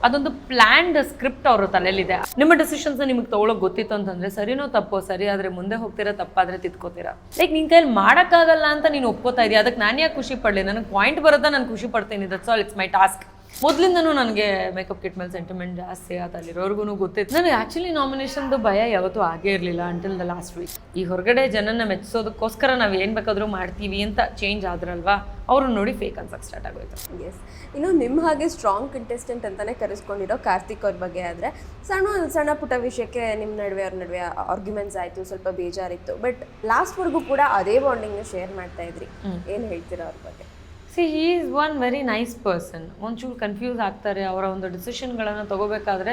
ಅದೊಂದು planned script ಅವ್ರ ತಲೆಯಲ್ಲಿದೆ. ನಿಮ್ಮ ಡಿಸಿಷನ್ಸ್ನ ನಿಮಗೆ ತೊಗೊಳೋಕೆ ಗೊತ್ತಿತ್ತು ಅಂತಂದರೆ ಸರಿನೋ ತಪ್ಪೋ, ಸರಿ ಆದರೆ ಮುಂದೆ ಹೋಗ್ತೀರಾ, ತಪ್ಪಾದರೆ ತಿದ್ಕೋತೀರಾ. ಲೈಕ್ ನಿನ್ನ ಕೈಯಲ್ಲಿ ಮಾಡೋಕ್ಕಾಗಲ್ಲ ಅಂತ ನೀನು ಒಪ್ಕೋತಾ ಇದೆಯಾ, ಅದಕ್ಕೆ ನಾನು ಯಾಕೆ ಖುಷಿ ಪಡಲಿ, ನನಗೆ ಪಾಯಿಂಟ್ ಬರೋದಾ ನಾನು ಖುಷಿ ಪಡ್ತೀನಿ. That's all, it's my task. ಮೊದಲಿಂದನೂ ನನಗೆ ಮೇಕಪ್ ಕಿಟ್ ಮೇಲೆ ಸೆಂಟಿಮೆಂಟ್ ಜಾಸ್ತಿ, ಅದು ಅಲ್ಲಿರೋರ್ಗು ಗೊತ್ತಿತ್ತು. ನನಗೆ ಆ್ಯಕ್ಚುಲಿ ನಾಮಿನೇಷನ್ದು ಭಯ ಯಾವತ್ತೂ ಆಗೇ ಇರಲಿಲ್ಲ ಅಂಟಿಲ್ ದ ಲಾಸ್ಟ್ ವೀಕ್. ಈ ಹೊರಗಡೆ ಜನನ ಮೆಚ್ಚಿಸೋದಕ್ಕೋಸ್ಕರ ನಾವು ಏನು ಬೇಕಾದರೂ ಮಾಡ್ತೀವಿ ಅಂತ ಚೇಂಜ್ ಆದ್ರಲ್ವಾ, ಅವರು ನೋಡಿ ಫೇಕ್ ಅನ್ಸಕ್ಕೆ ಸ್ಟಾರ್ಟ್ ಆಗೋಯ್ತು. ಎಸ್, ಇನ್ನು ನಿಮ್ಮ ಹಾಗೆ ಸ್ಟ್ರಾಂಗ್ ಕಂಟೆಸ್ಟೆಂಟ್ ಅಂತಲೇ ಕರೆಸ್ಕೊಂಡಿರೋ ಕಾರ್ತಿಕ್ ಅವ್ರ ಬಗ್ಗೆ ಆದರೆ ಸಣ್ಣ ಪುಟ್ಟ ವಿಷಯಕ್ಕೆ ನಿಮ್ಮ ಅವ್ರ ನಡುವೆ ಆರ್ಗ್ಯುಮೆಂಟ್ಸ್ ಆಯಿತು, ಸ್ವಲ್ಪ ಬೇಜಾರಿತ್ತು. ಬಟ್ ಲಾಸ್ಟ್ವರೆಗೂ ಕೂಡ ಅದೇ ಬಾಂಡಿಂಗ್ನ ಶೇರ್ ಮಾಡ್ತಾ ಇದ್ರಿ. ಏನು ಹೇಳ್ತೀರಾ ಅವ್ರ ಬಗ್ಗೆ? C, he is one very nice person. ಒಂಚೂರು ಕನ್ಫ್ಯೂಸ್ ಆಗ್ತಾರೆ ಅವರ ಒಂದು ಡಿಸಿಷನ್ಗಳನ್ನು ತೊಗೋಬೇಕಾದ್ರೆ.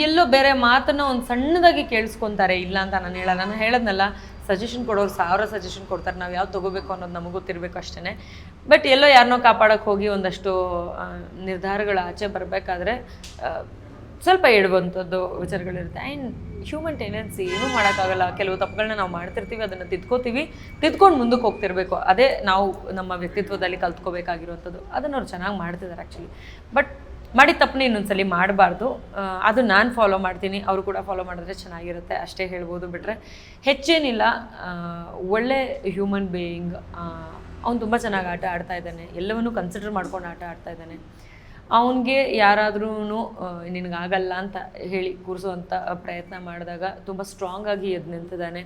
ಎಲ್ಲೋ ಬೇರೆ ಮಾತನ್ನು ಒಂದು ಸಣ್ಣದಾಗಿ ಕೇಳಿಸ್ಕೊತಾರೆ, ಇಲ್ಲ ಅಂತ ನಾನು ಹೇಳಲ್ಲ. ನಾನು ಹೇಳೋದ್ನಲ್ಲ, ಸಜೆಷನ್ ಕೊಡೋರು 1000 ಸಜೆಷನ್ ಕೊಡ್ತಾರೆ, ನಾವು ಯಾವ್ದು ತೊಗೋಬೇಕು ಅನ್ನೋದು ನಮಗೆ ಗೊತ್ತಿರಬೇಕು ಅಷ್ಟೇ. ಬಟ್ ಎಲ್ಲೋ ಯಾರನ್ನೋ ಕಾಪಾಡೋಕ್ಕೆ ಹೋಗಿ ಒಂದಷ್ಟು ನಿರ್ಧಾರಗಳು ಆಚೆ ಬರಬೇಕಾದ್ರೆ ಸ್ವಲ್ಪ ಇಡುವಂಥದ್ದು ವಿಚಾರಗಳಿರುತ್ತೆ. ಆ್ಯಂಡ್ ಹ್ಯೂಮನ್ ಟೆಂಡೆನ್ಸಿ, ಏನೂ ಮಾಡೋಕ್ಕಾಗಲ್ಲ. ಕೆಲವು ತಪ್ಪುಗಳನ್ನ ನಾವು ಮಾಡ್ತಿರ್ತೀವಿ, ಅದನ್ನು ತಿದ್ಕೊಂಡು ಮುಂದಕ್ಕೆ ಹೋಗ್ತಿರ್ಬೇಕು. ಅದೇ ನಾವು ನಮ್ಮ ವ್ಯಕ್ತಿತ್ವದಲ್ಲಿ ಕಲ್ತ್ಕೋಬೇಕಾಗಿರುವಂಥದ್ದು. ಅದನ್ನು ಅವ್ರು ಚೆನ್ನಾಗಿ ಮಾಡ್ತಿದ್ದಾರೆ ಆ್ಯಕ್ಚುಲಿ. ಬಟ್ ಮಾಡಿದ ತಪ್ಪನ್ನ ಇನ್ನೊಂದ್ಸಲಿ ಮಾಡಬಾರ್ದು. ಅದು ನಾನು ಫಾಲೋ ಮಾಡ್ತೀನಿ, ಅವರು ಕೂಡ ಫಾಲೋ ಮಾಡಿದ್ರೆ ಚೆನ್ನಾಗಿರುತ್ತೆ, ಅಷ್ಟೇ ಹೇಳ್ಬೋದು. ಬಿಟ್ಟರೆ ಹೆಚ್ಚೇನಿಲ್ಲ. ಒಳ್ಳೆ ಹ್ಯೂಮನ್ ಬೀಯಿಂಗ್. ಅವ್ನು ತುಂಬ ಚೆನ್ನಾಗಿ ಆಟ ಆಡ್ತಾ ಇದ್ದಾನೆ, ಎಲ್ಲವನ್ನೂ ಕನ್ಸಿಡರ್ ಮಾಡ್ಕೊಂಡು ಆಟ ಆಡ್ತಾ ಇದ್ದಾನೆ. ಅವನಿಗೆ ಯಾರಾದ್ರೂ ನಿನಗಾಗಲ್ಲ ಅಂತ ಹೇಳಿ ಕೂರಿಸುವಂಥ ಪ್ರಯತ್ನ ಮಾಡಿದಾಗ ತುಂಬ ಸ್ಟ್ರಾಂಗಾಗಿ ಎದ್ದು ನಿಂತಿದ್ದಾನೆ.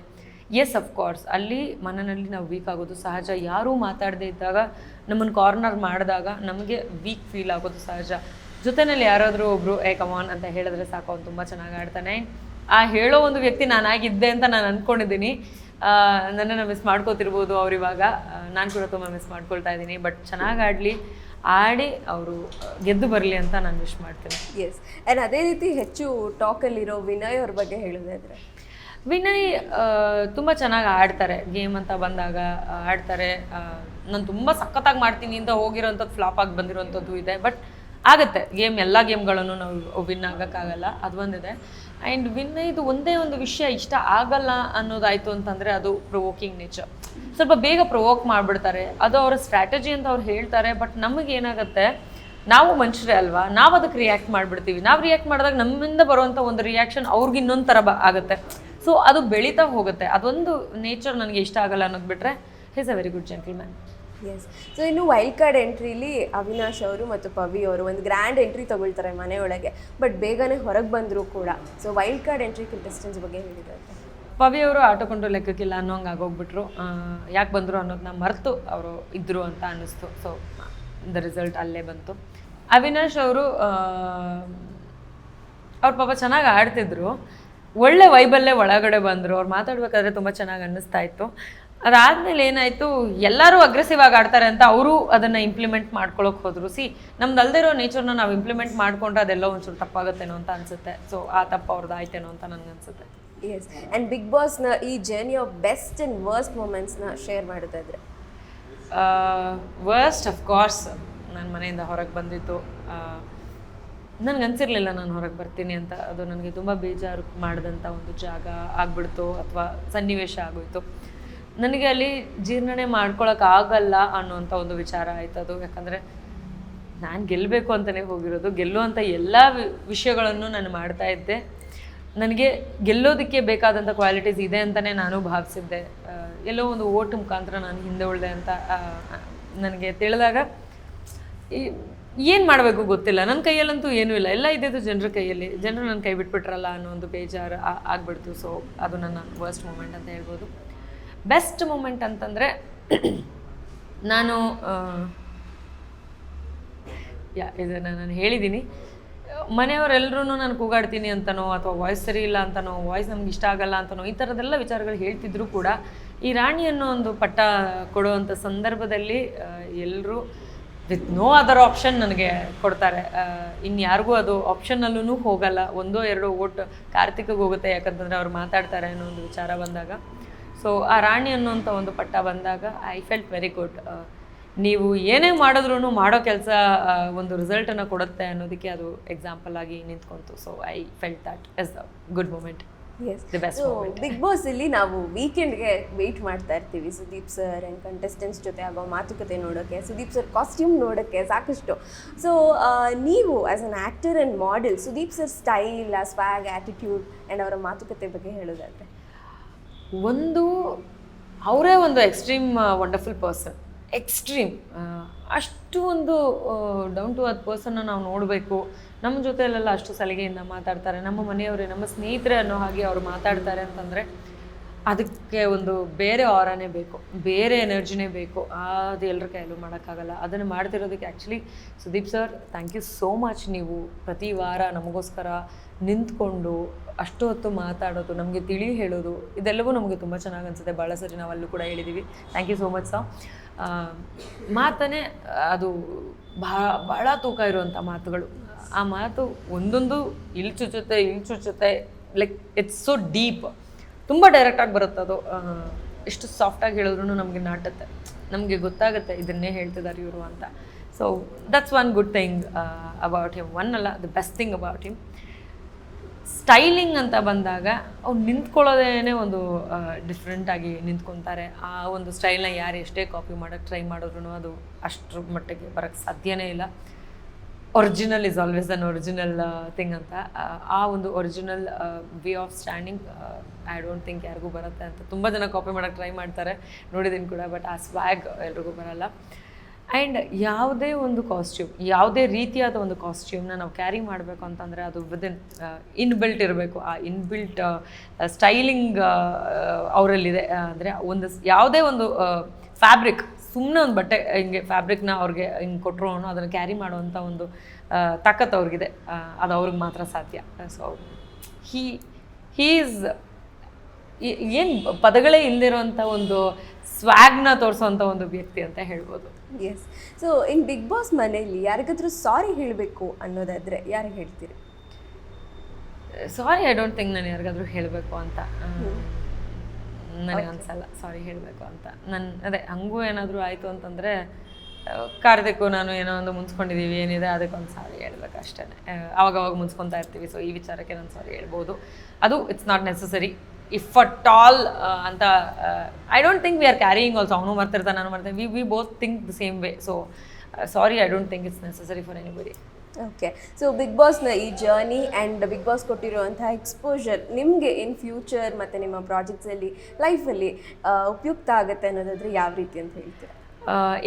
ಎಸ್, ಅಫ್ಕೋರ್ಸ್ ಅಲ್ಲಿ ಮನೆಯಲ್ಲಿ ನಾವು ವೀಕ್ ಆಗೋದು ಸಹಜ. ಯಾರೂ ಮಾತಾಡದೇ ಇದ್ದಾಗ, ನಮ್ಮನ್ನು ಕಾರ್ನರ್ ಮಾಡಿದಾಗ ನಮಗೆ ವೀಕ್ ಫೀಲ್ ಆಗೋದು ಸಹಜ. ಜೊತೆಯಲ್ಲಿ ಯಾರಾದರೂ ಒಬ್ಬರು ಕಮಾನ್ ಅಂತ ಹೇಳಿದ್ರೆ ಸಾಕು, ಅವ್ನು ತುಂಬ ಚೆನ್ನಾಗಿ ಆಡ್ತಾನೆ. ಆ ಹೇಳೋ ಒಂದು ವ್ಯಕ್ತಿ ನಾನಾಗಿದ್ದೆ ಅಂತ ನಾನು ಅಂದ್ಕೊಂಡಿದ್ದೀನಿ. ನನ್ನನ್ನು ಮಿಸ್ ಮಾಡ್ಕೋತಿರ್ಬೋದು ಅವರಿವಾಗ, ನಾನು ಕೂಡ ತುಂಬ ಮಿಸ್ ಮಾಡ್ಕೊಳ್ತಾ ಇದ್ದೀನಿ. ಬಟ್ ಚೆನ್ನಾಗಿ ಆಡಿ ಅವರು ಗೆದ್ದು ಬರಲಿ ಅಂತ ನಾನು ವಿಶ್ ಮಾಡ್ತೀನಿ. ಎಸ್, ಆ್ಯಂಡ್ ಅದೇ ರೀತಿ ಹೆಚ್ಚು ಟಾಕಲ್ಲಿರೋ ವಿನಯ್ ಅವ್ರ ಬಗ್ಗೆ ಹೇಳೋದಾದ್ರೆ, ವಿನಯ್ ತುಂಬ ಚೆನ್ನಾಗಿ ಆಡ್ತಾರೆ. ಗೇಮ್ ಅಂತ ಬಂದಾಗ ಆಡ್ತಾರೆ. ನಾನು ತುಂಬ ಸಖತ್ತಾಗಿ ಮಾಡ್ತೀನಿ ಅಂತ ಹೋಗಿರೋಂಥದ್ದು ಫ್ಲಾಪ್ ಆಗಿ ಬಂದಿರೋಂಥದ್ದು ಇದೆ. ಬಟ್ ಆಗುತ್ತೆ, ಎಲ್ಲ ಗೇಮ್ಗಳನ್ನು ನಾವು ವಿನ್ ಆಗೋಕ್ಕಾಗಲ್ಲ, ಅದು ಒಂದಿದೆ. ಆ್ಯಂಡ್ ವಿನಯ್ದು ಒಂದೇ ಒಂದು ವಿಷಯ ಇಷ್ಟ ಆಗಲ್ಲ ಅನ್ನೋದಾಯಿತು ಅಂತಂದರೆ ಅದು ಪ್ರೊವೋಕಿಂಗ್ ನೇಚರ್. ಸ್ವಲ್ಪ ಬೇಗ ಪ್ರೊವೋಕ್ ಮಾಡಿಬಿಡ್ತಾರೆ, ಅದು ಅವರ ಸ್ಟ್ರಾಟಜಿ ಅಂತ ಅವ್ರು ಹೇಳ್ತಾರೆ. ಬಟ್ ನಮಗೇನಾಗುತ್ತೆ, ನಾವು ಮನುಷ್ಯರೇ ಅಲ್ವಾ, ನಾವು ಅದಕ್ಕೆ ರಿಯಾಕ್ಟ್ ಮಾಡಿಬಿಡ್ತೀವಿ. ನಾವು ರಿಯಾಕ್ಟ್ ಮಾಡಿದಾಗ ನಮ್ಮಿಂದ ಬರುವಂಥ ಒಂದು ರಿಯಾಕ್ಷನ್ ಅವ್ರಿಗೆ ಇನ್ನೊಂದು ಥರ ಆಗುತ್ತೆ. ಸೊ ಅದು ಬೆಳೀತಾ ಹೋಗುತ್ತೆ. ಅದೊಂದು ನೇಚರ್ ನನಗೆ ಇಷ್ಟ ಆಗಲ್ಲ ಅನ್ನೋದು ಬಿಟ್ಟರೆ is a very good gentleman. Yes. So ಇನ್ನು ವೈಲ್ಡ್ ಕಾರ್ಡ್ ಎಂಟ್ರಿಲಿ ಅವಿನಾಶ್ ಅವರು ಮತ್ತು ಪವಿ ಅವರು ಒಂದು ಗ್ರ್ಯಾಂಡ್ ಎಂಟ್ರಿ ತಗೊಳ್ತಾರೆ ಮನೆಯೊಳಗೆ. ಬಟ್ ಬೇಗನೆ ಹೊರಗೆ ಬಂದರೂ ಕೂಡ. So wild card entry contestants ಬಗ್ಗೆ ಹೇಳಿದ್ದಾರೆ. ಪವಿ ಅವರು ಆಟೋಕೊಂಡು ಲೆಕ್ಕಕ್ಕಿಲ್ಲ ಅನ್ನೋಂಗೆ ಆಗೋಗ್ಬಿಟ್ರು. ಯಾಕೆ ಬಂದರು ಅನ್ನೋದನ್ನ ಮರೆತು ಅವರು ಇದ್ದರು ಅಂತ ಅನ್ನಿಸ್ತು. ಸೊ ದ ರಿಸಲ್ಟ್ ಅಲ್ಲೇ ಬಂತು. ಅವಿನಾಶ್ ಅವರು ಅವ್ರ ಪಾಪ ಚೆನ್ನಾಗಿ ಆಡ್ತಿದ್ರು, ಒಳ್ಳೆ ವೈಬಲ್ಲೇ ಒಳಗಡೆ ಬಂದರು. ಅವ್ರು ಮಾತಾಡಬೇಕಾದ್ರೆ ತುಂಬ ಚೆನ್ನಾಗಿ ಅನ್ನಿಸ್ತಾ ಇತ್ತು. ಅದಾದಮೇಲೆ ಏನಾಯಿತು, ಎಲ್ಲರೂ ಅಗ್ರೆಸಿವ್ ಆಗಿ ಆಡ್ತಾರೆ ಅಂತ ಅವರು ಅದನ್ನು ಇಂಪ್ಲಿಮೆಂಟ್ ಮಾಡ್ಕೊಳಕ್ಕೆ ಹೋದರು. ನಮ್ದು ಅಲ್ಲದೆ ಇರೋ ನೇಚರ್ನ ನಾವು ಇಂಪ್ಲಿಮೆಂಟ್ ಮಾಡಿಕೊಂಡ್ರೆ ಅದೆಲ್ಲ ಒಂಚೂರು ತಪ್ಪಾಗುತ್ತೇನೋ ಅಂತ ಅನಿಸುತ್ತೆ. ಸೊ ಆ ತಪ್ಪು ಅವ್ರದ್ದು ಆಯ್ತೇನೋ ಅಂತ ನನಗನ್ಸುತ್ತೆ. ಎಸ್. ಆ್ಯಂಡ್ ಬಿಗ್ ಬಾಸ್ನ ಈ journey of best and worst ಮೂಮೆಂಟ್ಸ್ನ ಶೇರ್ ಮಾಡ್ತಾ ಇದ್ರೆ? ವರ್ಸ್ಟ್ ಅಫ್ಕೋರ್ಸ್ ನಾನು ಮನೆಯಿಂದ ಹೊರಗೆ ಬಂದಿದ್ದು. ನನಗನ್ಸಿರ್ಲಿಲ್ಲ ನಾನು ಹೊರಗೆ ಬರ್ತೀನಿ ಅಂತ. ಅದು ನನಗೆ ತುಂಬ ಬೇಜಾರು ಮಾಡಿದಂಥ ಒಂದು ಜಾಗ ಆಗ್ಬಿಡ್ತು ಅಥವಾ ಸನ್ನಿವೇಶ ಆಗೋಯ್ತು. ನನಗೆ ಅಲ್ಲಿ ಜೀರ್ಣನೆ ಮಾಡ್ಕೊಳಕ್ಕಾಗಲ್ಲ ಅನ್ನೋಂಥ ಒಂದು ವಿಚಾರ ಆಯ್ತು ಅದು. ಯಾಕಂದರೆ ನಾನು ಗೆಲ್ಲಬೇಕು ಅಂತಲೇ ಹೋಗಿರೋದು. ಗೆಲ್ಲುವಂಥ ಎಲ್ಲ ವಿಷಯಗಳನ್ನು ನಾನು ಮಾಡ್ತಾ ಇದ್ದೆ. ನನಗೆ ಗೆಲ್ಲೋದಕ್ಕೆ ಬೇಕಾದಂಥ ಕ್ವಾಲಿಟೀಸ್ ಇದೆ ಅಂತಲೇ ನಾನು ಭಾವಿಸಿದ್ದೆ. ಎಲ್ಲೋ ಒಂದು ಓಟ್ ಮುಖಾಂತರ ನಾನು ಹಿಂದೆ ಉಳಿದೆ ಅಂತ ನನಗೆ ತಿಳಿದಾಗ ಏನು ಮಾಡಬೇಕು ಗೊತ್ತಿಲ್ಲ. ನನ್ನ ಕೈಯಲ್ಲಂತೂ ಏನೂ ಇಲ್ಲ, ಎಲ್ಲ ಇದ್ದಿದ್ದು ಜನರ ಕೈಯಲ್ಲಿ. ಜನರು ನನ್ನ ಕೈ ಬಿಟ್ಬಿಟ್ರಲ್ಲ ಅನ್ನೋ ಒಂದು ಬೇಜಾರು ಆಗ್ಬಿಡ್ತು. ಸೊ ಅದು ನನ್ನ ವರ್ಸ್ಟ್ ಮೂಮೆಂಟ್ ಅಂತ ಹೇಳ್ಬೋದು. ಬೆಸ್ಟ್ ಮೂಮೆಂಟ್ ಅಂತಂದರೆ ನಾನು ಇದನ್ನು ನಾನು ಹೇಳಿದ್ದೀನಿ, ಮನೆಯವರೆಲ್ಲರೂ ನಾನು ಕೂಗಾಡ್ತೀನಿ ಅಂತನೋ ಅಥವಾ ವಾಯ್ಸ್ ಸರಿ ಇಲ್ಲ ಅಂತನೋ, ವಾಯ್ಸ್ ನಮ್ಗೆ ಇಷ್ಟ ಆಗಲ್ಲ ಅಂತನೋ, ಈ ಥರದ್ದೆಲ್ಲ ವಿಚಾರಗಳು ಹೇಳ್ತಿದ್ರು ಕೂಡ ಈ ರಾಣಿ ಅನ್ನೋ ಒಂದು ಪಟ್ಟ ಕೊಡುವಂಥ ಸಂದರ್ಭದಲ್ಲಿ ಎಲ್ಲರೂ ವಿತ್ ನೋ ಅದರ್ ಆಪ್ಷನ್ ನನಗೆ ಕೊಡ್ತಾರೆ. ಇನ್ಯಾರಿಗೂ ಅದು ಆಪ್ಷನಲ್ಲೂ ಹೋಗಲ್ಲ. 1-2 ಓಟ್ ಕಾರ್ತಿಕ್ಗೆ ಹೋಗುತ್ತೆ, ಯಾಕಂತಂದರೆ ಅವ್ರು ಮಾತಾಡ್ತಾರೆ ಅನ್ನೋ ಒಂದು ವಿಚಾರ ಬಂದಾಗ. ಸೊ ಆ ರಾಣಿ ಅನ್ನೋಂಥ ಒಂದು ಪಟ್ಟ ಬಂದಾಗ ಐ ಫೆಲ್ಟ್ ವೆರಿ ಗುಡ್. ನೀವು ಏನೇ ಮಾಡಿದ್ರೂ ಮಾಡೋ ಕೆಲಸ ಒಂದು ರಿಸಲ್ಟನ್ನು ಕೊಡುತ್ತೆ ಅನ್ನೋದಕ್ಕೆ ಅದು ಎಕ್ಸಾಂಪಲ್ ಆಗಿ ನಿಂತ್ಕೊಂತು. So I felt that is a good moment. Yes the best so moment. Bigg Boss ಇಲ್ಲಿ ನಾವು ವೀಕೆಂಡ್ಗೆ ವೆಯ್ಟ್ ಮಾಡ್ತಾ ಇರ್ತೀವಿ ಸುದೀಪ್ ಸರ್ ಆ್ಯಂಡ್ ಕಂಟೆಸ್ಟೆಂಟ್ಸ್ ಜೊತೆ ಆಗೋ ಮಾತುಕತೆ ನೋಡೋಕ್ಕೆ, ಸುದೀಪ್ ಸರ್ ಕಾಸ್ಟ್ಯೂಮ್ ನೋಡೋಕ್ಕೆ ಸಾಕಷ್ಟು. ಸೊ ನೀವು as an actor and model Sudeep sir style, ಸ್ವ್ಯಾಗ್, attitude and ಅವರ ಮಾತುಕತೆ ಬಗ್ಗೆ ಹೇಳೋದಾದ್ರೆ? ಒಂದು ಅವರೇ ಒಂದು ಎಕ್ಸ್ಟ್ರೀಮ್ ವಂಡರ್ಫುಲ್ ಪರ್ಸನ್, ಎಕ್ಸ್ಟ್ರೀಮ್. ಅಷ್ಟು ಒಂದು ಡೌನ್ ಟು ಅರ್ತ್ ಪರ್ಸನ್ನ ನಾವು ನೋಡಬೇಕು. ನಮ್ಮ ಜೊತೆಯಲ್ಲೆಲ್ಲ ಅಷ್ಟು ಸಲಿಗೆಯಿಂದ ಮಾತಾಡ್ತಾರೆ, ನಮ್ಮ ಮನೆಯವರೇ, ನಮ್ಮ ಸ್ನೇಹಿತರೆ ಅನ್ನೋ ಹಾಗೆ ಅವರು ಮಾತಾಡ್ತಾರೆ ಅಂತಂದರೆ ಅದಕ್ಕೆ ಒಂದು ಬೇರೆ ಆರಾನೇ ಬೇಕು, ಬೇರೆ ಎನರ್ಜಿನೇ ಬೇಕು. ಅದು ಎಲ್ಲರ ಕೈಯಲ್ಲೂ ಮಾಡೋಕ್ಕಾಗಲ್ಲ. ಅದನ್ನು ಮಾಡ್ತಿರೋದಕ್ಕೆ actually Sudeep sir, thank you so much. ನೀವು ಪ್ರತಿ ವಾರ ನಮಗೋಸ್ಕರ ನಿಂತ್ಕೊಂಡು ಅಷ್ಟು ಹೊತ್ತು ಮಾತಾಡೋದು, ನಮಗೆ ತಿಳಿ ಹೇಳೋದು, ಇದೆಲ್ಲವೂ ನಮಗೆ ತುಂಬ ಚೆನ್ನಾಗಿ ಅನಿಸುತ್ತೆ. ಭಾಳ ಸರಿ ನಾವು ಅಲ್ಲೂ ಕೂಡ ಹೇಳಿದ್ದೀವಿ. Thank you so much sir. ಮಾತನೇ ಅದು ಭಾಳ ತೂಕ ಇರುವಂಥ ಮಾತುಗಳು. ಆ ಮಾತು ಒಂದೊಂದು ಇಲ್ಚುಚ್ಚುತ್ತೆ, ಲೈಕ್ ಇಟ್ಸ್ ಸೊ ಡೀಪ್, ತುಂಬ ಡೈರೆಕ್ಟಾಗಿ ಬರುತ್ತೆ ಅದು. ಎಷ್ಟು ಸಾಫ್ಟಾಗಿ ಹೇಳಿದ್ರು ನಮಗೆ ನಾಟುತ್ತೆ, ನಮಗೆ ಗೊತ್ತಾಗುತ್ತೆ ಇದನ್ನೇ ಹೇಳ್ತಿದ್ದಾರೆ ಇವರು ಅಂತ. So that's one good thing about him. One ಅಲ್ಲ, the best thing about him. Styling ಅಂತ ಬಂದಾಗ ಅವ್ರು ನಿಂತ್ಕೊಳ್ಳೋದೇನೆ ಒಂದು ಡಿಫ್ರೆಂಟಾಗಿ ನಿಂತ್ಕೊತಾರೆ. ಆ ಒಂದು ಸ್ಟೈಲ್ನ ಯಾರು ಎಷ್ಟೇ ಕಾಪಿ ಮಾಡೋಕ್ಕೆ ಟ್ರೈ ಮಾಡಿದ್ರು ಅದು ಅಷ್ಟರ ಮಟ್ಟಿಗೆ ಬರೋಕ್ಕೆ ಸಾಧ್ಯನೇ ಇಲ್ಲ. Original is always an original thing ಅಂತ. ಆ ಒಂದು original way of standing I don't think ಯಾರಿಗೂ ಬರುತ್ತೆ ಅಂತ. ತುಂಬ ಜನ ಕಾಪಿ ಮಾಡೋಕ್ಕೆ ಟ್ರೈ ಮಾಡ್ತಾರೆ, ನೋಡಿದ್ದೀನಿ ಕೂಡ, ಬಟ್ ಆ ಸ್ವ್ಯಾಗ್ ಎಲ್ರಿಗೂ ಬರಲ್ಲ. ಆ್ಯಂಡ್ ಯಾವುದೇ ಒಂದು ಕಾಸ್ಟ್ಯೂಮ್, ಯಾವುದೇ ರೀತಿಯಾದ ಒಂದು ಕಾಸ್ಟ್ಯೂಮ್ನ ನಾವು ಕ್ಯಾರಿ ಮಾಡಬೇಕು ಅಂತಂದರೆ ಅದು ವಿದಿನ್ ಇನ್ಬಿಲ್ಟ್ ಇರಬೇಕು. ಆ ಇನ್ಬಿಲ್ಟ್ ಸ್ಟೈಲಿಂಗ್ ಅವರಲ್ಲಿದೆ. ಅಂದರೆ ಒಂದು ಯಾವುದೇ ಒಂದು ಫ್ಯಾಬ್ರಿಕ್, ಸುಮ್ಮನೆ ಒಂದು ಬಟ್ಟೆ ಹಿಂಗೆ ಫ್ಯಾಬ್ರಿಕ್ನ ಅವ್ರಿಗೆ ಹಿಂಗೆ ಕೊಟ್ಟರು ಅನ್ನೋ ಅದನ್ನು ಕ್ಯಾರಿ ಮಾಡುವಂಥ ಒಂದು ತಾಕತ್ತು ಅವ್ರಿಗಿದೆ. ಅದು ಅವ್ರಿಗೆ ಮಾತ್ರ ಸಾಧ್ಯ. ಸೊ ಈಸ್ ಏನು ಪದಗಳೇ ಇಲ್ಲದಿರೋಂಥ ಒಂದು ಸ್ವ್ಯಾಗ್ನ ತೋರಿಸೋವಂಥ ಒಂದು ವ್ಯಕ್ತಿ ಅಂತ ಹೇಳ್ಬೋದು. Yes. So in big boss ಮನೆಯಲ್ಲಿ ಯಾರಿಗಾದ್ರೂ ಸಾರಿ ಹೇಳಬೇಕು ಅನ್ನೋದಾದರೆ ಯಾರಿಗೆ ಹೇಳ್ತೀರಿ? ಸಾರಿ ಐ ಡೋಂಟ್ ಥಿಂಕ್ ನಾನು ಯಾರಿಗಾದ್ರೂ ಹೇಳಬೇಕು ಅಂತ ನನಗೆ ಅನ್ಸಲ್ಲ, ಸಾರಿ ಹೇಳಬೇಕು ಅಂತ. ಅದೇ ಹಂಗೂ ಏನಾದರೂ ಆಯಿತು ಅಂತಂದರೆ ಕಾರ್ತಿಕ್ಕು ನಾನು ಏನೋ ಒಂದು ಮುನ್ಸ್ಕೊಂಡಿದ್ದೀವಿ, ಏನಿದೆ ಅದಕ್ಕೊಂದು ಸಾರಿ ಹೇಳ್ಬೇಕು ಅಷ್ಟೇ. ಅವಾಗವಾಗ ಮುನ್ಸ್ಕೊತಾ ಇರ್ತೀವಿ. ಸೊ ಈ ವಿಚಾರಕ್ಕೆ ನಾನು ಸಾರಿ ಹೇಳ್ಬೋದು. ಅದು it's not necessary if at all ಅಂತ. I don't think we are carrying also. ಅವನು ಮಾಡ್ತಿರ್ತಾನೆ, ನಾನು ಮಾಡ್ತೇನೆ. We both think the same way. So sorry I don't think it's necessary for anybody. Okay. So Bigg ಬಾಸ್ನ ಈ journey and Bigg Boss ಕೊಟ್ಟಿರುವಂತಹ exposure ನಿಮಗೆ in future ಮತ್ತು ನಿಮ್ಮ ಪ್ರಾಜೆಕ್ಟ್ಸಲ್ಲಿ, ಲೈಫಲ್ಲಿ ಉಪಯುಕ್ತ ಆಗುತ್ತೆ ಅನ್ನೋದಾದರೆ ಯಾವ ರೀತಿ ಅಂತ ಹೇಳ್ತೀರಾ?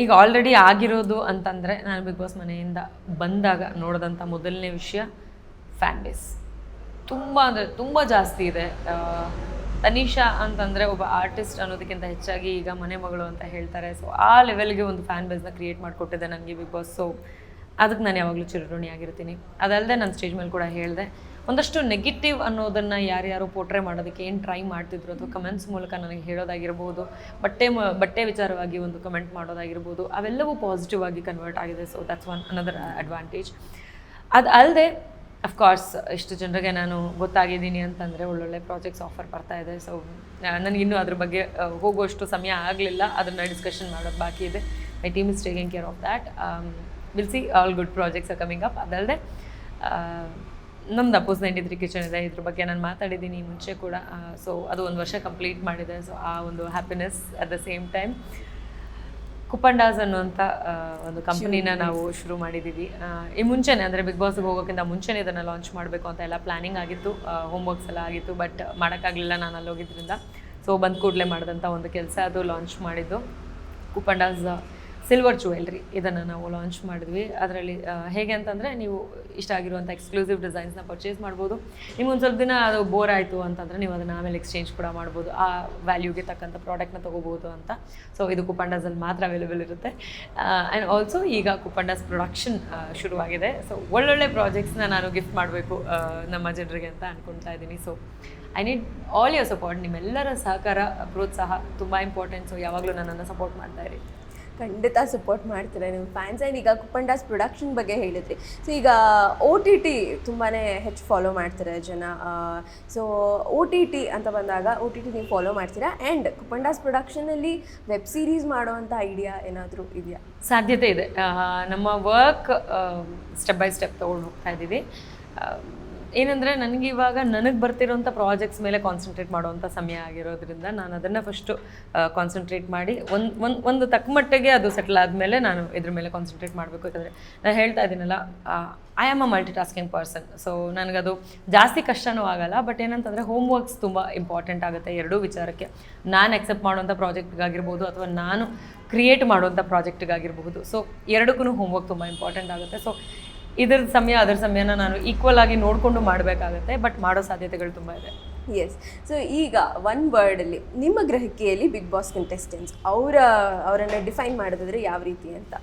ಈಗ ಆಲ್ರೆಡಿ ಆಗಿರೋದು ಅಂತಂದರೆ, ನಾನು ಬಿಗ್ ಬಾಸ್ ಮನೆಯಿಂದ ಬಂದಾಗ ನೋಡಿದಂಥ ಮೊದಲನೇ ವಿಷಯ ಫ್ಯಾನ್ ಬೇಸ್. ತುಂಬ ಅಂದರೆ ತುಂಬ ಜಾಸ್ತಿ ಇದೆ. ತನಿಷಾ ಅಂತಂದರೆ ಒಬ್ಬ ಆರ್ಟಿಸ್ಟ್ ಅನ್ನೋದಕ್ಕಿಂತ ಹೆಚ್ಚಾಗಿ ಈಗ ಮನೆ ಮಗಳು ಅಂತ ಹೇಳ್ತಾರೆ. ಸೊ ಆ ಲೆವೆಲ್ಗೆ ಒಂದು ಫ್ಯಾನ್ ಬೇಸ್ನ ಕ್ರಿಯೇಟ್ ಮಾಡಿಕೊಟ್ಟಿದೆ ನನಗೆ ಬಿಗ್ ಬಾಸ್. ಸೊ ಅದಕ್ಕೆ ನಾನು ಯಾವಾಗಲೂ ಚಿರಋಣಿಯಾಗಿರ್ತೀನಿ. ಅದಲ್ಲದೆ ನಾನು ಸ್ಟೇಜ್ ಮೇಲೆ ಕೂಡ ಹೇಳಿದೆ, ಒಂದಷ್ಟು ನೆಗೆಟಿವ್ ಅನ್ನೋದನ್ನು ಯಾರ್ಯಾರು ಪೋಟ್ರೆ ಮಾಡೋದಕ್ಕೆ ಏನು ಟ್ರೈ ಮಾಡ್ತಿದ್ರು ಅಥವಾ ಕಮೆಂಟ್ಸ್ ಮೂಲಕ ನನಗೆ ಹೇಳೋದಾಗಿರ್ಬೋದು, ಬಟ್ಟೆ ವಿಚಾರವಾಗಿ ಒಂದು ಕಮೆಂಟ್ ಮಾಡೋದಾಗಿರ್ಬೋದು, ಅವೆಲ್ಲವೂ ಪಾಸಿಟಿವ್ ಆಗಿ ಕನ್ವರ್ಟ್ ಆಗಿದೆ. So that's one another advantage. ಅದು ಅಲ್ಲದೆ ಅಫ್ಕೋರ್ಸ್ ಇಷ್ಟು ಜನರಿಗೆ ನಾನು ಗೊತ್ತಾಗಿದ್ದೀನಿ ಅಂತಂದರೆ ಒಳ್ಳೊಳ್ಳೆ ಪ್ರಾಜೆಕ್ಟ್ಸ್ ಆಫರ್ ಬರ್ತಾ ಇದೆ. ಸೊ ನನಗಿನ್ನೂ ಅದ್ರ ಬಗ್ಗೆ ಹೋಗುವಷ್ಟು ಸಮಯ ಆಗಲಿಲ್ಲ, ಅದನ್ನು ಡಿಸ್ಕಷನ್ ಮಾಡೋದು ಬಾಕಿ ಇದೆ. My team is taking care of that. Will see all good projects are coming up. ಅದಲ್ಲದೆ ನಮ್ದು ಅಪೋಸ್ 93 ಕಿಚನ್ ಇದೆ, ಇದ್ರ ಬಗ್ಗೆ ನಾನು ಮಾತಾಡಿದ್ದೀನಿ ಮುಂಚೆ ಕೂಡ. ಸೊ ಅದು 1 ವರ್ಷ ಕಂಪ್ಲೀಟ್ ಮಾಡಿದೆ. ಸೊ ಆ ಒಂದು happiness at the same time ಕುಪ್ಪಂಡಾಸ್ ಅನ್ನುವಂಥ ಒಂದು ಕಂಪ್ನಿನ ನಾವು ಶುರು ಮಾಡಿದ್ದೀವಿ. ಈ ಮುಂಚೆನೇ ಅಂದರೆ ಬಿಗ್ ಬಾಸ್ಗೆ ಹೋಗೋಕ್ಕಿಂತ ಮುಂಚೆನೇ ಇದನ್ನು ಲಾಂಚ್ ಮಾಡಬೇಕು ಅಂತ ಎಲ್ಲ ಪ್ಲ್ಯಾನಿಂಗ್ ಆಗಿತ್ತು, ಹೋಮ್ವರ್ಕ್ಸ್ ಎಲ್ಲ ಆಗಿತ್ತು, ಬಟ್ ಮಾಡೋಕ್ಕಾಗಲಿಲ್ಲ ನಾನು ಅಲ್ಲಿ ಹೋಗಿದ್ದರಿಂದ. ಸೊ ಬಂದ ಕೂಡಲೇ ಮಾಡಿದಂಥ ಒಂದು ಕೆಲಸ ಅದು ಲಾಂಚ್ ಮಾಡಿದ್ದು ಕುಪ್ಪಂಡಾಸ್ ಸಿಲ್ವರ್ ಜ್ಯುವೆಲ್ರಿ. ಇದನ್ನು ನಾವು ಲಾಂಚ್ ಮಾಡಿದ್ವಿ. ಅದರಲ್ಲಿ ಹೇಗೆ ಅಂತಂದರೆ, ನೀವು ಇಷ್ಟ ಆಗಿರುವಂಥ ಎಕ್ಸ್ಕ್ಲೂಸಿವ್ ಡಿಸೈನ್ಸ್ನ ಪರ್ಚೇಸ್ ಮಾಡ್ಬೋದು. ನಿಮ್ಗೊಂದು ಸ್ವಲ್ಪ ದಿನ ಅದು ಬೋರ್ ಆಯಿತು ಅಂತಂದರೆ ನೀವು ಅದನ್ನು ಆಮೇಲೆ ಎಕ್ಸ್ಚೇಂಜ್ ಕೂಡ ಮಾಡ್ಬೋದು, ಆ ವ್ಯಾಲ್ಯೂಗೆ ತಕ್ಕಂಥ ಪ್ರಾಡಕ್ಟ್ನ ತೊಗೋಬೋದು ಅಂತ. ಸೊ ಇದು ಕುಪ್ಪಂಡಾಸಲ್ಲಿ ಮಾತ್ರ ಅವೈಲೇಬಲ್ ಇರುತ್ತೆ. ಆ್ಯಂಡ್ ಆಲ್ಸೋ ಈಗ ಕುಪ್ಪಂಡಾಸ್ ಪ್ರೊಡಕ್ಷನ್ ಶುರುವಾಗಿದೆ. ಸೊ ಒಳ್ಳೊಳ್ಳೆ ಪ್ರಾಜೆಕ್ಟ್ಸ್ನ ನಾನು ಗಿಫ್ಟ್ ಮಾಡಬೇಕು ನಮ್ಮ ಜನರಿಗೆ ಅಂತ ಅಂದ್ಕೊಳ್ತಾ ಇದ್ದೀನಿ. So I need all your support. ನಿಮ್ಮೆಲ್ಲರ ಸಹಕಾರ, ಪ್ರೋತ್ಸಾಹ ತುಂಬ ಇಂಪಾರ್ಟೆಂಟ್. ಸೊ ಯಾವಾಗಲೂ ನನ್ನನ್ನು ಸಪೋರ್ಟ್ ಮಾಡ್ತಾಯಿರಿ. ಖಂಡಿತ ಸಪೋರ್ಟ್ ಮಾಡ್ತಾರೆ ನಿಮ್ಮ ಫ್ಯಾನ್ಸ್. ಆ್ಯಂಡ್ ಈಗ ಕುಪ್ಪಂಡಾಸ್ ಪ್ರೊಡಕ್ಷನ್ ಬಗ್ಗೆ ಹೇಳಿದ್ರಿ. ಸೊ ಈಗ OTT ತುಂಬಾ ಹೆಚ್ಚು ಫಾಲೋ ಮಾಡ್ತಾರೆ ಜನ. ಸೊ OTT ಅಂತ ಬಂದಾಗ OTT ನೀವು ಫಾಲೋ ಮಾಡ್ತೀರಾ? ಆ್ಯಂಡ್ ಕುಪ್ಪಂಡಾಸ್ ಪ್ರೊಡಕ್ಷನಲ್ಲಿ ವೆಬ್ ಸೀರೀಸ್ ಮಾಡೋವಂಥ ಐಡಿಯಾ ಏನಾದರೂ ಇದೆಯಾ? ಸಾಧ್ಯತೆ ಇದೆ. ನಮ್ಮ ವರ್ಕ್ ಸ್ಟೆಪ್ ಬೈ ಸ್ಟೆಪ್ ತೊಗೊಂಡು ಹೋಗ್ತಾ ಇದ್ದೀವಿ. ಏನಂದರೆ ನನಗೆ ಇವಾಗ ನನಗೆ ಬರ್ತಿರೋಂಥ ಪ್ರಾಜೆಕ್ಟ್ಸ್ ಮೇಲೆ ಕಾನ್ಸಂಟ್ರೇಟ್ ಮಾಡೋವಂಥ ಸಮಯ ಆಗಿರೋದ್ರಿಂದ ನಾನು ಅದನ್ನು ಫಸ್ಟು ಕಾನ್ಸಂಟ್ರೇಟ್ ಮಾಡಿ ಒಂದು ತಕ್ಕ ಮಟ್ಟಿಗೆ ಅದು ಸೆಟ್ಲ್ ಆದಮೇಲೆ ನಾನು ಇದ್ರ ಮೇಲೆ ಕಾನ್ಸಂಟ್ರೇಟ್ ಮಾಡಬೇಕು. ಯಾಕಂದರೆ ನಾನು ಹೇಳ್ತಾ ಇದ್ದೀನಲ್ಲ, I am a multitasking person. So ನನಗದು ಜಾಸ್ತಿ ಕಷ್ಟನೂ ಆಗಲ್ಲ. ಬಟ್ ಏನಂತಂದರೆ ಹೋಮ್ ವರ್ಕ್ಸ್ ತುಂಬ ಇಂಪಾರ್ಟೆಂಟ್ ಆಗುತ್ತೆ ಎರಡೂ ವಿಚಾರಕ್ಕೆ. ನಾನು ಎಕ್ಸೆಪ್ಟ್ ಮಾಡುವಂಥ ಪ್ರಾಜೆಕ್ಟ್ಗಾಗಿರ್ಬೋದು ಅಥವಾ ನಾನು ಕ್ರಿಯೇಟ್ ಮಾಡುವಂಥ ಪ್ರಾಜೆಕ್ಟ್ಗಾಗಿರ್ಬೋದು. ಸೊ ಎರಡಕ್ಕೂ ಹೋಮ್ವರ್ಕ್ ತುಂಬ ಇಂಪಾರ್ಟೆಂಟ್ ಆಗುತ್ತೆ. ಸೊ ಇದರ ಸಮಯ ಅದರ ಸಮಯನ ನಾನು ಈಕ್ವಲ್ ಆಗಿ ನೋಡಿಕೊಂಡು ಮಾಡಬೇಕಾಗತ್ತೆ. ಬಟ್ ಮಾಡೋ ಸಾಧ್ಯತೆಗಳು ತುಂಬ ಇದೆ. ಎಸ್. ಸೊ ಈಗ ಒನ್ ವರ್ಡಲ್ಲಿ ನಿಮ್ಮ ಗ್ರಹಿಕೆಯಲ್ಲಿ ಬಿಗ್ ಬಾಸ್ ಕಂಟೆಸ್ಟೆಂಟ್ಸ್ ಅವರನ್ನು ಡಿಫೈನ್ ಮಾಡೋದಾದ್ರೆ ಯಾವ ರೀತಿ ಅಂತ?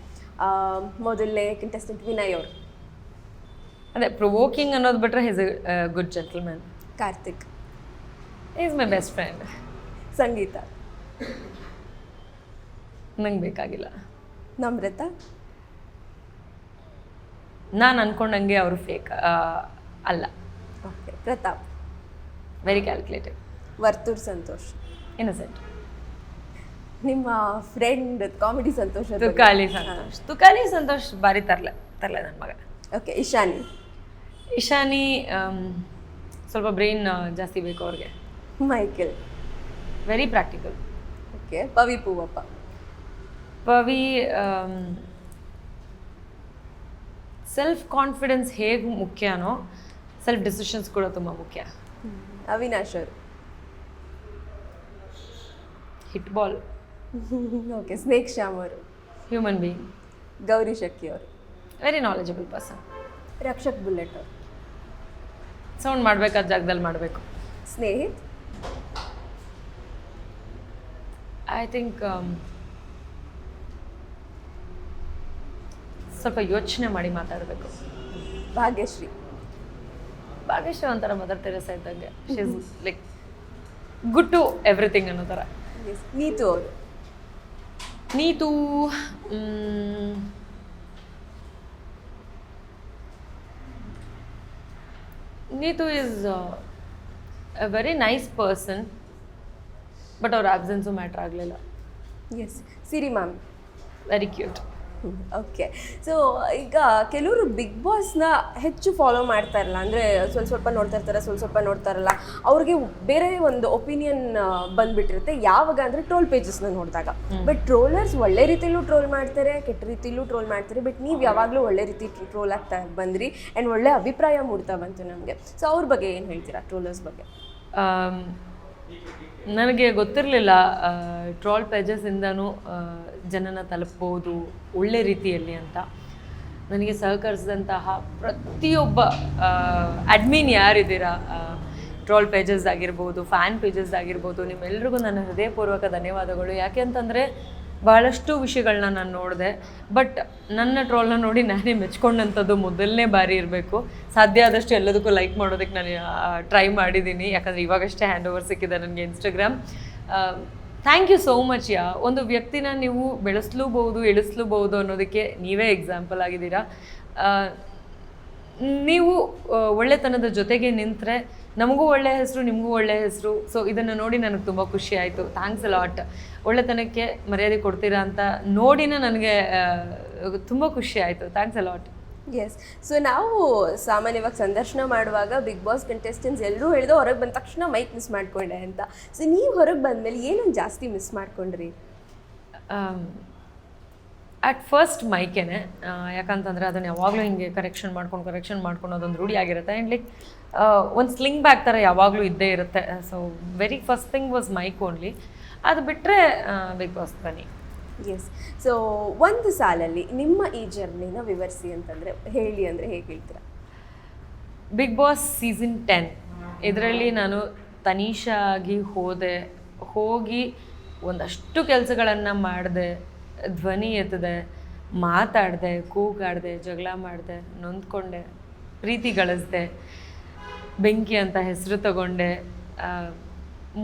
ಮೊದಲನೇ ಕಂಟೆಸ್ಟೆಂಟ್ ವಿನಯ್ ಅವರು. ಅದೇ ಪ್ರೊವೋಕಿಂಗ್ ಅನ್ನೋದು ಬಿಟ್ಟರೆ is a good gentleman. Karthik is my best friend. Sangeetha ನಂಗೆ ಬೇಕಾಗಿಲ್ಲ. ನಮ್ರತಾ ನಾನು ಅಂದ್ಕೊಂಡಂಗೆ ಅವರು ಫೇಕ್ ಅಲ್ಲ. Okay. Prathap very calculated. Varthur Santhosh innocent. ನಿಮ್ಮ ಫ್ರೆಂಡ್ ಕಾಮಿಡಿ ಸಂತೋಷ್ ತುಕಾಲಿ ಸಂತೋಷ್ ಭಾರಿ ತರಲೆ ನನ್ನ ಮಗ. ಓಕೆ. ಇಶಾನಿ ಸ್ವಲ್ಪ ಬ್ರೈನ್ ಜಾಸ್ತಿ ಬೇಕು ಅವ್ರಿಗೆ. Michael very practical. Okay. Pavi Poovappa. Pavi self confidence ಹೇಗೆ ಮುಖ್ಯನೋ ಸೆಲ್ಫ್ ಡಿಸಿಷನ್ಸ್ ಕೂಡ ತುಂಬ ಮುಖ್ಯ. ಅವಿನಾಶ್ ಅವರು. Hit ball. Okay. Snake Shyam ಅವರು. Human being. ಗೌರಿ ಶಕ್ಕಿ ಅವರು. Very knowledgeable person. Rakshak bullet ಅವರು. ಸೌಂಡ್ ಮಾಡಬೇಕಾದ ಜಾಗದಲ್ಲಿ ಮಾಡಬೇಕು. ಸ್ನೇಹಿತ್. ಐ ಥಿಂಕ್ ಸ್ವಲ್ಪ ಯೋಚನೆ ಮಾಡಿ ಮಾತಾಡಬೇಕು. ಭಾಗ್ಯಶ್ರೀ. ಭಾಗ್ಯಶ್ರೀ ಒಂಥರ ಮದರ್ ತೆರೇಸಾ ಇದ್ದಂಗೆ. She is like good to everything ಅನ್ನೋ ಥರ. ನೀತು ಅವರು. Neethu is a very nice person. But ಅವ್ರ ಆಬ್ಸೆನ್ಸು ಮ್ಯಾಟ್ರ್ ಆಗಲಿಲ್ಲ. Yes. Siri ma'am. Very cute. Okay. So ಈಗ ಕೆಲವರು ಬಿಗ್ ಬಾಸ್ನ ಹೆಚ್ಚು ಫಾಲೋ ಮಾಡ್ತಾ ಇರಲ್ಲ, ಅಂದರೆ ಸ್ವಲ್ಪ ನೋಡ್ತಾ ಇರ್ತಾರೆ, ಸ್ವಲ್ಪ ನೋಡ್ತಾರಲ್ಲ, ಅವ್ರಿಗೆ ಬೇರೆ ಒಂದು ಒಪಿನಿಯನ್ ಬಂದ್ಬಿಟ್ಟಿರುತ್ತೆ. ಯಾವಾಗ ಅಂದರೆ ಟ್ರೋಲ್ ಪೇಜಸ್ನ ನೋಡಿದಾಗ. ಬಟ್ ಟ್ರೋಲರ್ಸ್ ಒಳ್ಳೆ ರೀತಿಯಲ್ಲೂ ಟ್ರೋಲ್ ಮಾಡ್ತಾರೆ, ಕೆಟ್ಟ ರೀತಿಯಲ್ಲೂ ಟ್ರೋಲ್ ಮಾಡ್ತಾರೆ. ಬಟ್ ನೀವು ಯಾವಾಗಲೂ ಒಳ್ಳೆ ರೀತಿ ಟ್ರೋಲ್ ಆಗ್ತಾ ಬಂದ್ರಿ ಆ್ಯಂಡ್ ಒಳ್ಳೆ ಅಭಿಪ್ರಾಯ ಮೂಡ್ತಾ ಬಂತು ನಮಗೆ. ಸೊ ಅವ್ರ ಬಗ್ಗೆ ಏನು ಹೇಳ್ತೀರಾ, ಟ್ರೋಲರ್ಸ್ ಬಗ್ಗೆ? ನನಗೆ ಗೊತ್ತಿರಲಿಲ್ಲ ಟ್ರೋಲ್ ಪೇಜಸ್ಸಿಂದನೂ ಜನನ ತಲುಪ್ಬೋದು ಒಳ್ಳೆ ರೀತಿಯಲ್ಲಿ ಅಂತ. ನನಗೆ ಸಹಕರಿಸಿದಂತಹ ಪ್ರತಿಯೊಬ್ಬ ಅಡ್ಮಿನ್ ಯಾರಿದ್ದೀರಾ, ಟ್ರೋಲ್ ಪೇಜಸ್ ಆಗಿರ್ಬೋದು, ಫ್ಯಾನ್ ಪೇಜಸ್ ಆಗಿರ್ಬೋದು, ನಿಮ್ಮೆಲ್ರಿಗೂ ನನ್ನ ಹೃದಯಪೂರ್ವಕ ಧನ್ಯವಾದಗಳು. ಯಾಕೆ ಅಂತಂದರೆ ಭಾಳಷ್ಟು ವಿಷಯಗಳನ್ನ ನಾನು ನೋಡಿದೆ. ಬಟ್ ನನ್ನ ಟ್ರೋಲ್ನ ನೋಡಿ ನಾನೇ ಮೆಚ್ಕೊಂಡಂಥದ್ದು ಮೊದಲನೇ ಬಾರಿ ಇರಬೇಕು. ಸಾಧ್ಯ ಆದಷ್ಟು ಎಲ್ಲದಕ್ಕೂ ಲೈಕ್ ಮಾಡೋದಕ್ಕೆ ನಾನು ಟ್ರೈ ಮಾಡಿದ್ದೀನಿ. ಯಾಕಂದರೆ ಇವಾಗಷ್ಟೇ ಹ್ಯಾಂಡ್ ಓವರ್ ಸಿಕ್ಕಿದೆ ನನಗೆ Instagram. Thank you so much. ಒಂದು ವ್ಯಕ್ತಿನ ನೀವು ಬೆಳೆಸ್ಲೂಬಹುದು, ಇಳಿಸ್ಲೂಬಹುದು ಅನ್ನೋದಕ್ಕೆ ನೀವೇ ಎಕ್ಸಾಂಪಲ್ ಆಗಿದ್ದೀರಾ. ನೀವು ಒಳ್ಳೆತನದ ಜೊತೆಗೆ ನಿಂತರೆ ನಮಗೂ ಒಳ್ಳೆಯ ಹೆಸರು, ನಿಮಗೂ ಒಳ್ಳೆಯ ಹೆಸರು. ಸೊ ಇದನ್ನು ನೋಡಿ ನನಗೆ ತುಂಬ ಖುಷಿ ಆಯಿತು. Thanks a lot. ಒಳ್ಳೆತನಕ್ಕೆ ಮರ್ಯಾದೆ ಕೊಡ್ತೀರಾ ಅಂತ ನೋಡಿನ ನನಗೆ ತುಂಬ ಖುಷಿ ಆಯಿತು. Thanks a lot. Yes. So ನಾವು ಸಾಮಾನ್ಯವಾಗಿ ಸಂದರ್ಶನ ಮಾಡುವಾಗ ಬಿಗ್ ಬಾಸ್ ಕಂಟೆಸ್ಟೆಂಟ್ಸ್ ಎಲ್ಲರೂ ಹೇಳಿದ್ರು ಹೊರಗೆ ಬಂದ ತಕ್ಷಣ ಮೈಕ್ ಮಿಸ್ ಮಾಡ್ಕೊಂಡೆ ಅಂತ. ಸೊ ನೀವು ಹೊರಗೆ ಬಂದಮೇಲೆ ಏನೊಂದು ಜಾಸ್ತಿ ಮಿಸ್ ಮಾಡ್ಕೊಂಡ್ರಿ? ಅಟ್ ಫಸ್ಟ್ ಮೈಕೇನೆ. ಯಾಕಂತಂದರೆ ಅದನ್ನು ಯಾವಾಗಲೂ ಹಿಂಗೆ ಕರೆಕ್ಷನ್ ಮಾಡ್ಕೊಂಡು ಅದೊಂದು ರೂಢಿ ಆಗಿರುತ್ತೆ. ಆ್ಯಂಡ್ ಲೈಕ್ ಒಂದು ಸ್ಲಿಂಗ್ ಬ್ಯಾಗ್ ಥರ ಯಾವಾಗಲೂ ಇದ್ದೇ ಇರುತ್ತೆ. So very first thing was mike only. ಅದು ಬಿಟ್ಟರೆ ಬಿಗ್ ಬಾಸ್ ಬನ್ನಿ. ಎಸ್. ಸೊ ಒಂದು ಸಾಲಲ್ಲಿ ನಿಮ್ಮ ಈ ಜರ್ನಿನ ವಿವರಿಸಿ ಅಂತಂದರೆ ಹೇಳಿ ಅಂದರೆ ಹೇಗೆ ಹೇಳ್ತೀರಾ? ಬಿಗ್ ಬಾಸ್ ಸೀಸನ್ 10 ಇದರಲ್ಲಿ ನಾನು ತನೀಷಾ ಆಗಿ ಹೋಗಿ ಒಂದಷ್ಟು ಕೆಲಸಗಳನ್ನು ಮಾಡಿದೆ, ಧ್ವನಿ ಎತ್ತದೆ, ಮಾತಾಡಿದೆ, ಕೂಗಾಡಿದೆ, ಜಗಳ ಮಾಡಿದೆ, ನೊಂದ್ಕೊಂಡೆ, ಪ್ರೀತಿ ಗಳಿಸ್ದೆ, ಬೆಂಕಿ ಅಂತ ಹೆಸರು ತಗೊಂಡೆ.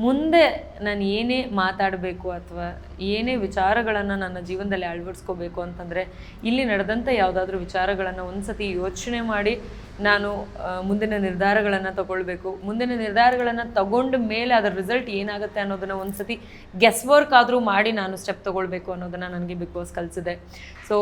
ಮುಂದೆ ನಾನು ಏನೇ ಮಾತಾಡಬೇಕು ಅಥವಾ ಏನೇ ವಿಚಾರಗಳನ್ನು ನನ್ನ ಜೀವನದಲ್ಲಿ ಅಳವಡಿಸ್ಕೋಬೇಕು ಅಂತಂದರೆ ಇಲ್ಲಿ ನಡೆದಂಥ ಯಾವುದಾದ್ರೂ ವಿಚಾರಗಳನ್ನು ಒಂದು ಸತಿ ಯೋಚನೆ ಮಾಡಿ ನಾನು ಮುಂದಿನ ನಿರ್ಧಾರಗಳನ್ನು ತಗೊಳ್ಬೇಕು. ಮುಂದಿನ ನಿರ್ಧಾರಗಳನ್ನು ತಗೊಂಡ ಮೇಲೆ ಅದರ ರಿಸಲ್ಟ್ ಏನಾಗುತ್ತೆ ಅನ್ನೋದನ್ನು ಒಂದು ಸತಿ ಗೆಸ್ ವರ್ಕ್ ಆದರೂ ಮಾಡಿ ನಾನು ಸ್ಟೆಪ್ ತೊಗೊಳ್ಬೇಕು ಅನ್ನೋದನ್ನು ನನಗೆ ಬಿಗ್ ಬಾಸ್ ಕಲಿಸಿದೆ. ಸೊ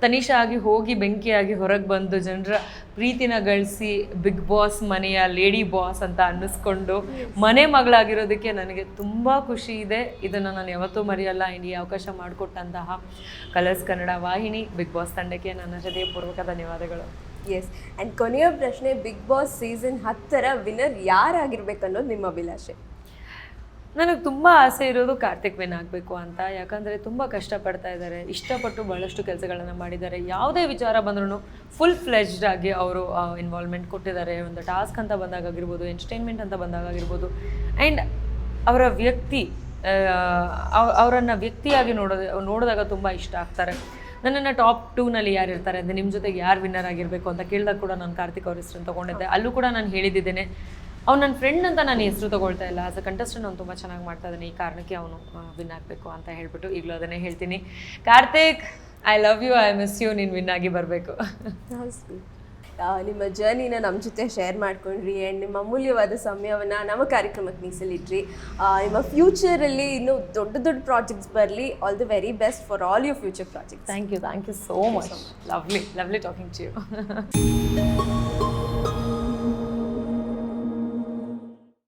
ತನಿಷಾ ಆಗಿ ಹೋಗಿ ಬೆಂಕಿಯಾಗಿ ಹೊರಗೆ ಬಂದು ಜನರ ಪ್ರೀತಿನ ಗಳಿಸಿ ಬಿಗ್ ಬಾಸ್ ಮನೆಯ ಲೇಡಿ ಬಾಸ್ ಅಂತ ಅನ್ನಿಸ್ಕೊಂಡು ಮನೆ ಮಗಳಾಗಿರೋದಕ್ಕೆ ನನಗೆ ತುಂಬ ಖುಷಿ ಇದೆ. ಇದನ್ನು ನಾನು ಯಾವತ್ತೂ ಮರೆಯಲ್ಲ. ಈ ಅವಕಾಶ ಮಾಡಿಕೊಟ್ಟಂತಹ ಕಲರ್ಸ್ ಕನ್ನಡ ವಾಹಿನಿ, ಬಿಗ್ ಬಾಸ್ ತಂಡಕ್ಕೆ ನನ್ನ ಹೃದಯಪೂರ್ವಕ ಧನ್ಯವಾದಗಳು. ಎಸ್. ಆ್ಯಂಡ್ ಕೊನೆಯ ಪ್ರಶ್ನೆ, ಬಿಗ್ ಬಾಸ್ ಸೀಸನ್ 10ರ ವಿನ್ನರ್ ಯಾರಾಗಿರ್ಬೇಕು ಅನ್ನೋದು ನಿಮ್ಮ ಅಭಿಲಾಷೆ? ನನಗೆ ತುಂಬ ಆಸೆ ಇರೋದು ಕಾರ್ತಿಕ್ ವಿನ್ ಆಗಬೇಕು ಅಂತ. ಯಾಕಂದರೆ ತುಂಬ ಕಷ್ಟಪಡ್ತಾ ಇದ್ದಾರೆ, ಇಷ್ಟಪಟ್ಟು ಭಾಳಷ್ಟು ಕೆಲಸಗಳನ್ನು ಮಾಡಿದ್ದಾರೆ. ಯಾವುದೇ ವಿಚಾರ ಬಂದ್ರೂ ಫುಲ್ ಫ್ಲೆಜ್ಡ್ ಆಗಿ ಅವರು ಇನ್ವಾಲ್ವ್ಮೆಂಟ್ ಕೊಟ್ಟಿದ್ದಾರೆ. ಒಂದು ಟಾಸ್ಕ್ ಅಂತ ಬಂದಾಗಿರ್ಬೋದು, ಎಂಟರ್ಟೈನ್ಮೆಂಟ್ ಅಂತ ಬಂದಾಗಿರ್ಬೋದು. ಆ್ಯಂಡ್ ಅವರ ವ್ಯಕ್ತಿ, ಅವರನ್ನು ವ್ಯಕ್ತಿಯಾಗಿ ನೋಡಿದಾಗ ತುಂಬ ಇಷ್ಟ ಆಗ್ತಾರೆ. ನನ್ನನ್ನು ಟಾಪ್ 2ನಲ್ಲಿ ಯಾರು ಇರ್ತಾರೆ ಅಂದರೆ ನಿಮ್ಮ ಜೊತೆಗೆ ಯಾರು ವಿನ್ನರ್ ಆಗಿರಬೇಕು ಅಂತ ಕೇಳಿದಾಗ ಕೂಡ ನಾನು ಕಾರ್ತಿಕ್ ಅವ್ರ ಹೆಸರನ್ನು ತೊಗೊಂಡಿದ್ದೆ. ಅಲ್ಲೂ ಕೂಡ ನಾನು ಹೇಳಿದ್ದೇನೆ, ಅವ್ನು ನನ್ನ ಫ್ರೆಂಡ್ ಅಂತ ನಾನು ಹೆಸರು ತೊಗೊಳ್ತಾ ಇಲ್ಲ, ಆಸ್ ಅ ಕಂಟೆಸ್ಟೆಂಟ್ ಅವ್ನು ತುಂಬ ಚೆನ್ನಾಗಿ ಮಾಡ್ತಾ ಇದ್ದಾನೆ, ಈ ಕಾರಣಕ್ಕೆ ಅವನು ವಿನ್ ಆಗಬೇಕು ಅಂತ ಹೇಳ್ಬಿಟ್ಟು ಈಗಲೂ ಅದನ್ನೇ ಹೇಳ್ತೀನಿ. Karthik, I love you, I miss you, ನೀನು ವಿನ್ ಆಗಿ ಬರಬೇಕು. ನಿಮ್ಮ ಜರ್ನಿನ ನಮ್ಮ ಜೊತೆ ಶೇರ್ ಮಾಡ್ಕೊಂಡ್ರಿ ಆ್ಯಂಡ್ ನಿಮ್ಮ ಅಮೂಲ್ಯವಾದ ಸಮಯವನ್ನು ನಮ್ಮ ಕಾರ್ಯಕ್ರಮಕ್ಕೆ ಮೀಸಲಿಟ್ರಿ. ನಿಮ್ಮ ಫ್ಯೂಚರಲ್ಲಿ ಇನ್ನೂ ದೊಡ್ಡ ದೊಡ್ಡ ಪ್ರಾಜೆಕ್ಟ್ಸ್ ಬರಲಿ. All the very best for all your future projects. Thank you so much. Lovely talking to you.